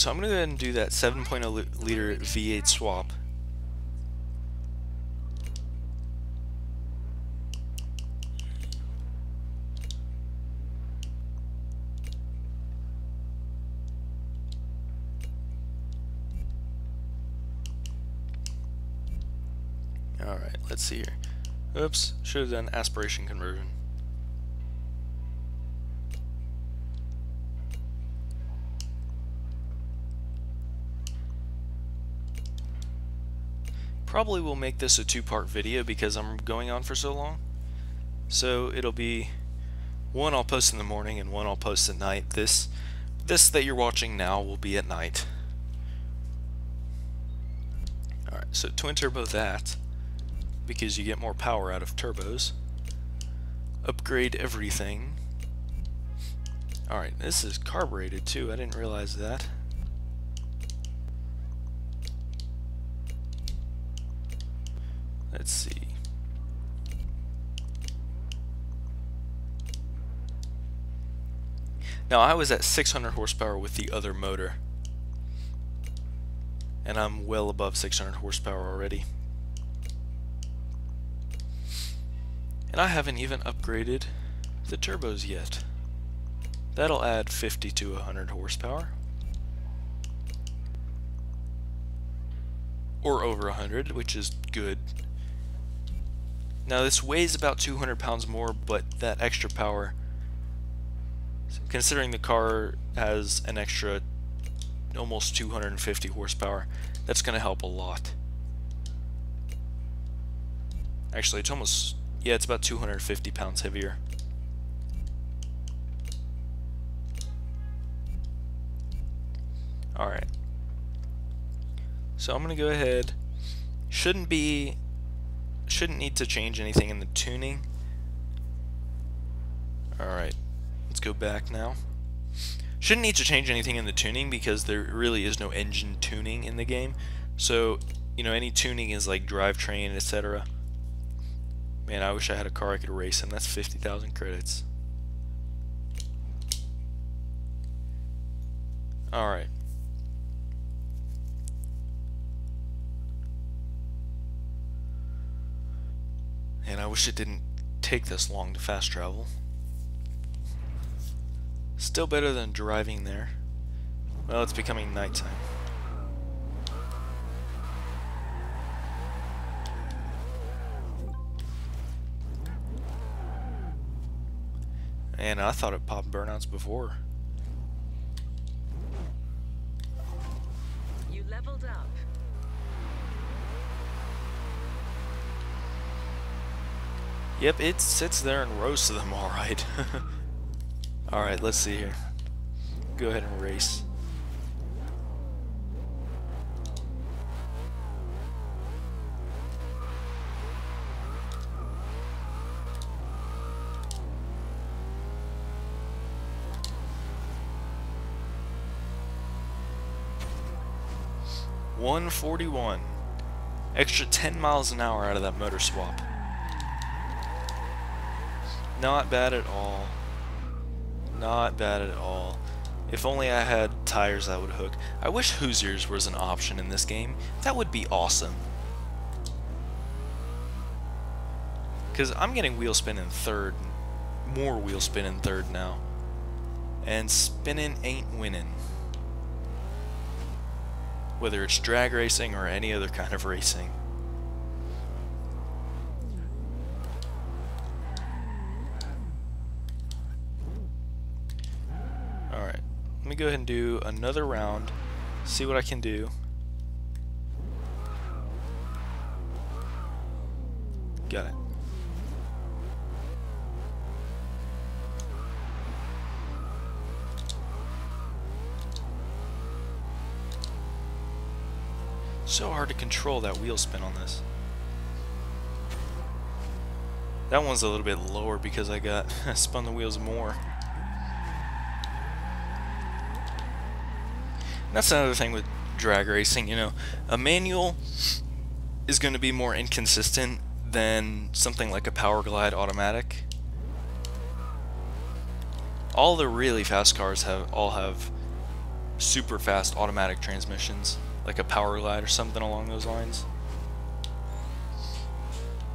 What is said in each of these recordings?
so I'm going to go ahead and do that 7.0 liter V8 swap. Alright, let's see here. Oops, should have done aspiration conversion. Probably will make this a two-part video because I'm going on for so long. So it'll be one I'll post in the morning and one I'll post at night. This that you're watching now will be at night. Alright, so twin turbo that, because you get more power out of turbos. Upgrade everything. Alright, this is carbureted too, I didn't realize that. Let's see. Now I was at 600 horsepower with the other motor, and I'm well above 600 horsepower already. And I haven't even upgraded the turbos yet. That'll add 50 to 100 horsepower. Or over 100, which is good. Now this weighs about 200 pounds more, but that extra power, considering the car has an extra almost 250 horsepower, that's going to help a lot. Actually, it's almost, yeah, it's about 250 pounds heavier. Alright. So I'm going to go ahead. Shouldn't need to change anything in the tuning. Alright, let's go back now. Shouldn't need to change anything in the tuning because there really is no engine tuning in the game. So, you know, any tuning is like drivetrain, etc. Man, I wish I had a car I could race in. That's 50,000 credits. Alright. And I wish it didn't take this long to fast travel. Still better than driving there. Well, it's becoming nighttime. And I thought it popped burnouts before. You leveled up. Yep, it sits there and roasts them alright. Alright, let's see here. Go ahead and race. $141. Extra 10 miles an hour out of that motor swap. Not bad at all. Not bad at all. If only I had tires that would hook. I wish Hoosiers was an option in this game. That would be awesome. Because I'm getting wheel spin in third. More wheel spin in third now. And spinning ain't winning. Whether it's drag racing or any other kind of racing. Alright, let me go ahead and do another round, see what I can do. Got it. So hard to control that wheel spin on this. That one's a little bit lower because I got spun the wheels more. That's another thing with drag racing, you know. A manual is going to be more inconsistent than something like a Power Glide automatic. All the really fast cars all have super fast automatic transmissions, like a Power Glide or something along those lines.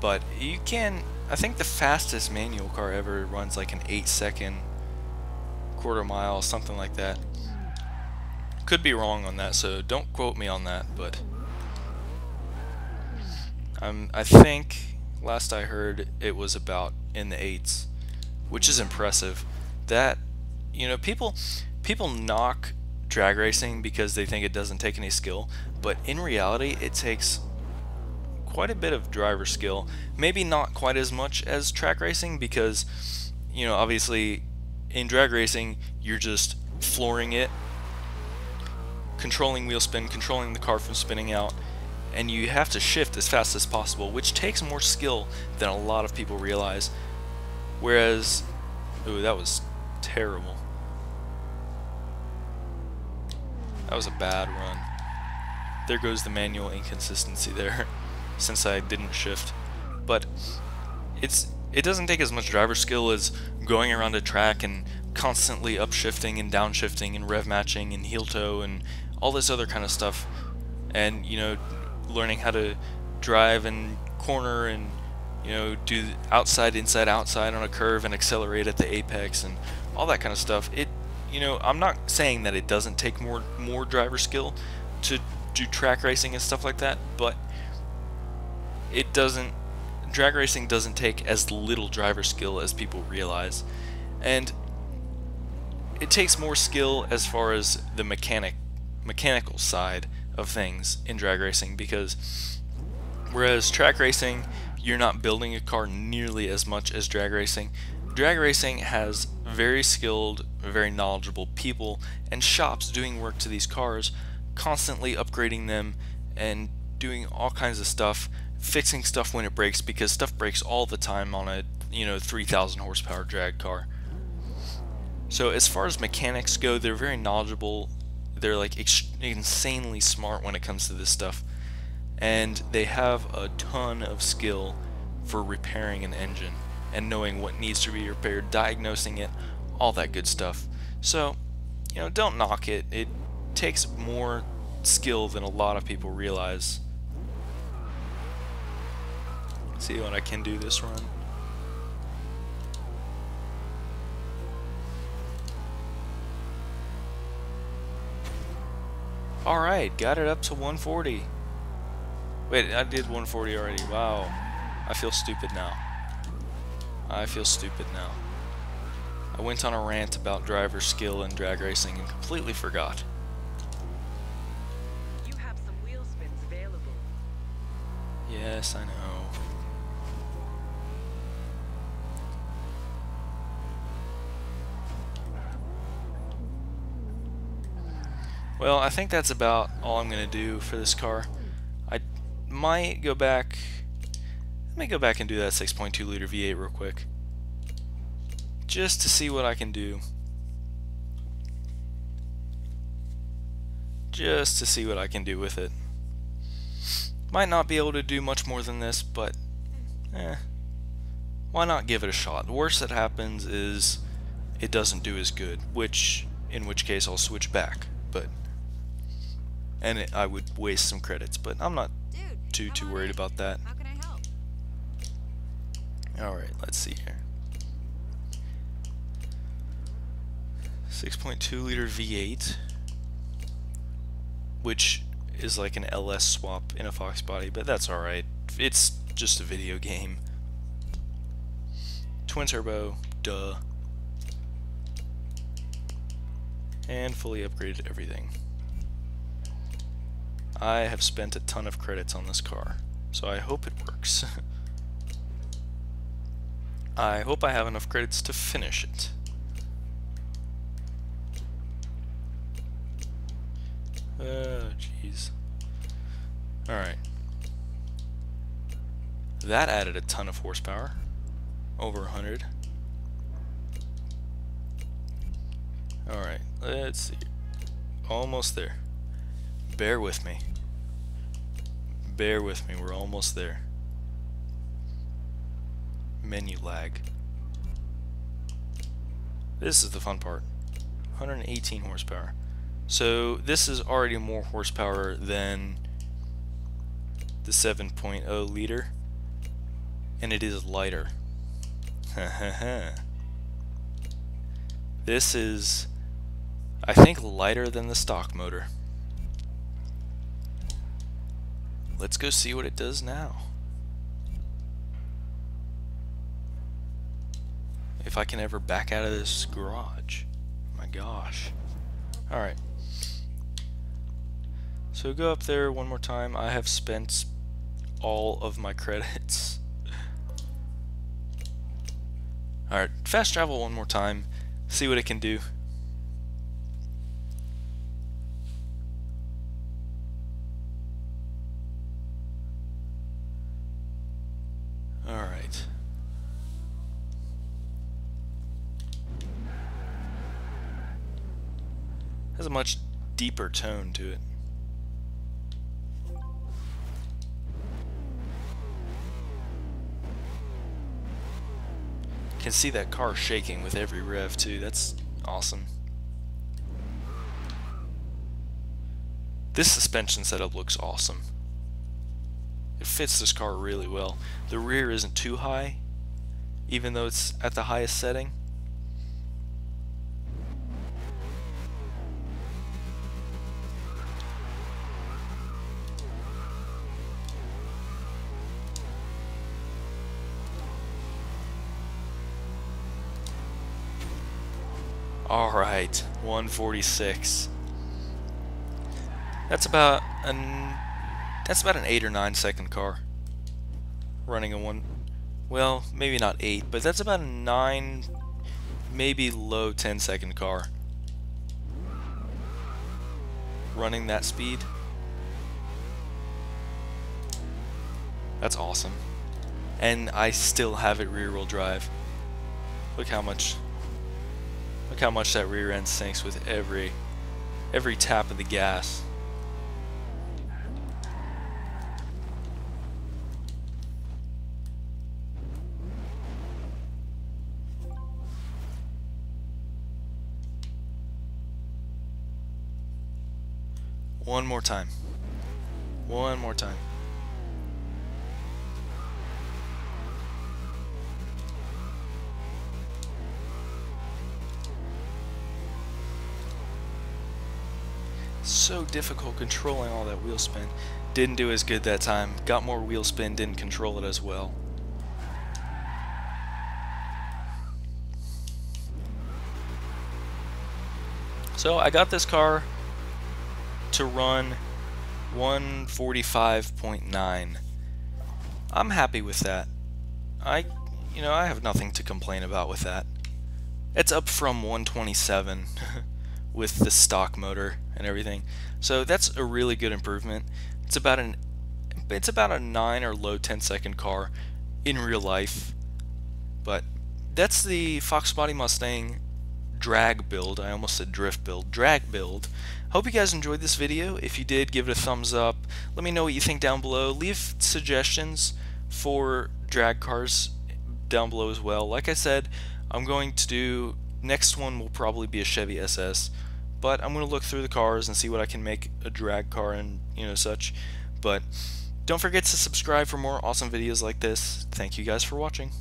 But you can, I think the fastest manual car ever runs like an 8-second quarter mile, something like that. Could be wrong on that, so don't quote me on that, but I think last I heard it was about in the 8s, which is impressive. That, you know, people knock drag racing because they think it doesn't take any skill, but in reality it takes quite a bit of driver skill. Maybe not quite as much as track racing, because, you know, obviously in drag racing you're just flooring it, controlling wheel spin, controlling the car from spinning out, and you have to shift as fast as possible, which takes more skill than a lot of people realize. Whereas, ooh, that was terrible. That was a bad run. There goes the manual inconsistency there, since I didn't shift. But it doesn't take as much driver skill as going around a track and constantly upshifting and downshifting and rev matching and heel toe and all this other kind of stuff, and, you know, learning how to drive and corner and, you know, do outside, inside, outside on a curve and accelerate at the apex and all that kind of stuff. It, you know, I'm not saying that it doesn't take more driver skill to do track racing and stuff like that, but it doesn't, drag racing doesn't take as little driver skill as people realize, and it takes more skill as far as the mechanical side of things in drag racing, because whereas track racing you're not building a car nearly as much as drag racing. Drag racing has very skilled, very knowledgeable people and shops doing work to these cars, constantly upgrading them and doing all kinds of stuff, fixing stuff when it breaks, because stuff breaks all the time on a, you know, 3,000 horsepower drag car. So as far as mechanics go, they're very knowledgeable. They're like insanely smart when it comes to this stuff, and they have a ton of skill for repairing an engine and knowing what needs to be repaired, diagnosing it, all that good stuff. So, you know, don't knock it. It takes more skill than a lot of people realize. See what I can do this run. Alright, got it up to 140. Wait, I did 140 already. Wow. I feel stupid now. I feel stupid now. I went on a rant about driver skill and drag racing and completely forgot. You have some wheel spins available. Yes, I know. Well, I think that's about all I'm going to do for this car. I might go back... Let me go back and do that 6.2 liter V8 real quick, just to see what I can do. Just to see what I can do with it. Might not be able to do much more than this, but why not give it a shot? The worst that happens is it doesn't do as good, in which case I'll switch back. But I would waste some credits, but I'm not too worried about that. How can I help? Alright, let's see here. 6.2 liter V8, which is like an LS swap in a FOXBODY, but that's alright. It's just a video game. Twin turbo, duh. And fully upgraded everything. I have spent a ton of credits on this car, so I hope it works. I hope I have enough credits to finish it. Jeez. Alright. That added a ton of horsepower. Over 100. Alright, let's see. Almost there. Bear with me. Bear with me, we're almost there. Menu lag. This is the fun part. 118 horsepower. So this is already more horsepower than the 7.0 liter, and it is lighter. This is, I think, lighter than the stock motor. Let's go see what it does now. If I can ever back out of this garage. My gosh. Alright. So go up there one more time. I have spent all of my credits. Alright, fast travel one more time. See what it can do. Alright. Has a much deeper tone to it. Can see that car shaking with every rev too. That's awesome. This suspension setup looks awesome. It fits this car really well. The rear isn't too high, even though it's at the highest setting. Alright, 146. That's about an 8 or 9 second car. Running a well, maybe not 8, but that's about a 9, maybe low 10 second car. Running that speed. That's awesome. And I still have it rear wheel drive. Look how much that rear end sinks with every tap of the gas. One more time. One more time. So difficult controlling all that wheel spin. Didn't do as good that time. Got more wheel spin, didn't control it as well. So I got this car to run 145.9. I'm happy with that. I have nothing to complain about with that. It's up from 127 with the stock motor and everything. So that's a really good improvement. It's about a 9 or low 10 second car in real life. But that's the FOXBODY Mustang drag build. I almost said drift build. Drag build. Hope you guys enjoyed this video. If you did, give it a thumbs up. Let me know what you think down below. Leave suggestions for drag cars down below as well. Like I said, I'm going to do, next one will probably be a Chevy SS, but I'm going to look through the cars and see what I can make a drag car and such. But don't forget to subscribe for more awesome videos like this. Thank you guys for watching.